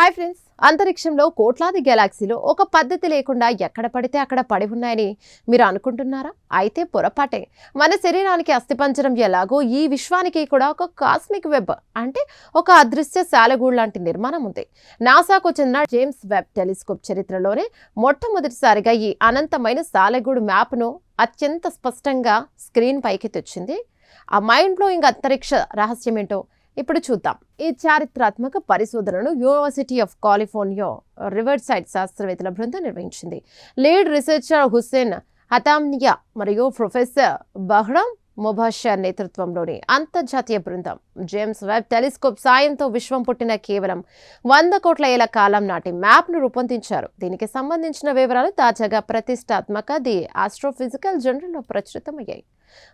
Hi friends, అంతరిక్షంలో కోట్లాది గెలాక్సీలు ఒక పద్ధతి లేకుండా ఎక్కడ పడితే అక్కడ పడి ఉన్నాయని మీరు అనుకుంటున్నారా? అయితే పొరపాటే. మన శరీరానికి అస్థిపంజరం ఎలాగో ఈ విశ్వానికి కూడా ఒక కాస్మిక్ వెబ్ అంటే ఒక అదృశ్య సాలెగూడు లాంటి నిర్మాణం ఉంది. నాసాకు చెందిన జేమ్స్ వెబ్ టెలిస్కోప్ చరిత్రలోనే మొట్టమొదటిసారిగా ఈ అనంతమైన సాలెగూడు మ్యాప్ను అత్యంత స్పష్టంగా స్క్రీన్ పైకి తెచ్చింది. ఆ మైండ్ బ్లోయింగ్ అంతరిక్ష రహస్యం ఏంటో ఇప్పుడు చూద్దాం. ఈ చారిత్రాత్మక పరిశోధనను university of California river side శాస్త్రవేత్తల బృందం నిర్వహించింది. లీడ్ రీసెర్చర్ హుస్సేన్ హతామ్నియా మరియు ప్రొఫెసర్ బహ్రమ్ ముబషర్ నేతృత్వంలోని అంతర్జాతీయ బృందం జేమ్స్ వెబ్ టెలిస్కోప్ సాయంతో విశ్వం పుట్టిన కేవలం 100 కోట్ల ఏళ్ల కాలం నాటి మ్యాప్ను రూపొందించారు. దీనికి సంబంధించిన వివరాలు తాజాగా ప్రతిష్టాత్మక ది ఆస్ట్రోఫిజికల్ జర్నల్లో ప్రచురితమయ్యాయి.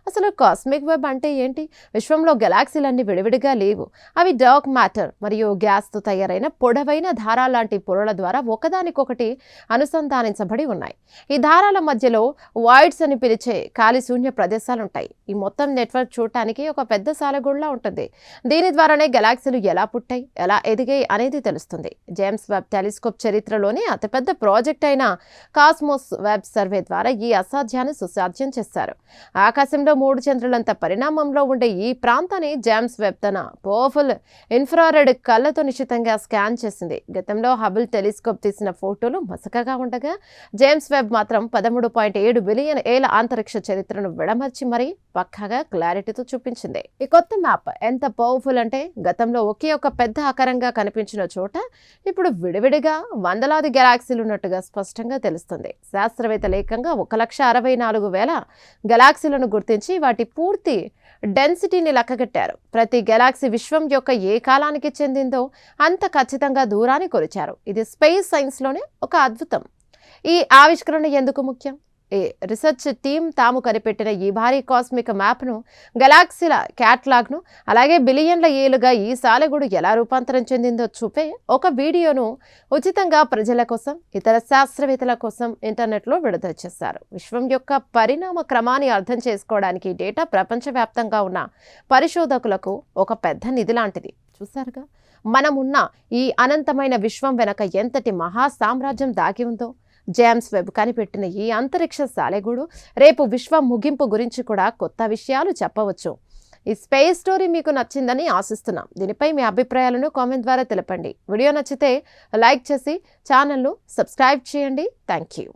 అసలు కాస్మిక్ వెబ్ అంటే ఏంటి? విశ్వంలో గెలాక్సీలన్నీ విడివిడిగా లేవు. అవి డార్క్ మ్యాటర్ మరియు గ్యాస్తో తయారైన పొడవైన దారాల లాంటి పొరల ద్వారా ఒకదానికొకటి అనుసంధానించబడి ఉన్నాయి. ఈ దారాల మధ్యలో వాయిడ్స్ అని పిలిచే ఖాళీ శూన్య ప్రదేశాలుంటాయి. ఈ మొత్తం నెట్వర్క్ చూడటానికి ఒక పెద్ద సాలెగూడులా ఉంటుంది. దీని ద్వారానే గెలాక్సీలు ఎలా పుట్టాయి, ఎలా ఎదిగాయి అనేది తెలుస్తుంది. జేమ్స్ వెబ్ టెలిస్కోప్ చరిత్రలోనే అతిపెద్ద ప్రాజెక్ట్ అయిన కాస్మోస్ వెబ్ సర్వే ద్వారా ఈ అసాధ్యాన్ని సుసాధ్యం చేశారు. ఆకాశంలో 3 చంద్రులంత పరిణామంలో ఉండే ఈ ప్రాంతాన్ని జేమ్స్ వెబ్ తన పవర్ఫుల్ ఇన్ఫ్రారెడ్ కళ్ళతో నిశ్చితంగా స్కాన్ చేసింది. గతంలో హబుల్ టెలిస్కోప్ తీసిన ఫోటోలు మసకగా ఉండగా జేమ్స్ వెబ్ మాత్రం 13.7 బిలియన్ ఏళ్ల అంతరిక్ష చరిత్రను విడమర్చి మరీ పక్కాగా క్లారిటీతో చూపించింది. ఈ కొత్త మ్యాప్ ఎంత పవర్ఫుల్ అంటే గతంలో ఒకే ఒక పెద్ద ఆకారంగా కనిపించిన చోట ఇప్పుడు విడివిడిగా వందలాది గెలాక్సీలు ఉన్నట్టుగా స్పష్టంగా తెలుస్తుంది. శాస్త్రవేత్తలు ఏకంగా 1,64,000 గెలాక్సీలను గుర్తించి వాటి పూర్తి డెన్సిటీని లెక్కగట్టారు. ప్రతి గెలాక్సీ విశ్వం యొక్క ఏ కాలానికి చెందిందో అంత ఖచ్చితంగా దూరాన్ని కొలిచారు. ఇది స్పేస్ సైన్స్లోనే ఒక అద్భుతం. ఈ ఆవిష్కరణ ఎందుకు ముఖ్యం? ఈ రీసెర్చ్ టీం తాము కనిపెట్టిన ఈ భారీ కాస్మిక్ మ్యాప్ను, గెలాక్సీల క్యాట్లాగ్ను, అలాగే బిలియన్ల ఏళ్లుగా ఈ సాలెగూడు ఎలా రూపాంతరం చెందిందో చూపే ఒక వీడియోను ఉచితంగా ప్రజల కోసం, ఇతర శాస్త్రవేత్తల కోసం ఇంటర్నెట్లో విడుదల చేశారు. విశ్వం యొక్క పరిణామ క్రమాన్ని అర్థం చేసుకోవడానికి డేటా ప్రపంచవ్యాప్తంగా ఉన్న పరిశోధకులకు ఒక పెద్ద నిధి లాంటిది. చూశారుగా, మనమున్న ఈ అనంతమైన విశ్వం వెనక ఎంతటి మహా సామ్రాజ్యం దాగి ఉందో. జేమ్స్ వెబ్ కనిపెట్టిన ఈ అంతరిక్ష సాలెగూడు రేపు విశ్వం ముగింపు గురించి కూడా కొత్త విషయాలు చెప్పవచ్చు. ఈ స్పేస్ స్టోరీ మీకు నచ్చిందని ఆశిస్తున్నాం. దీనిపై మీ అభిప్రాయాలను కామెంట్ ద్వారా తెలపండి. వీడియో నచ్చితే లైక్ చేసి ఛానల్ను సబ్స్క్రైబ్ చేయండి. Thank you.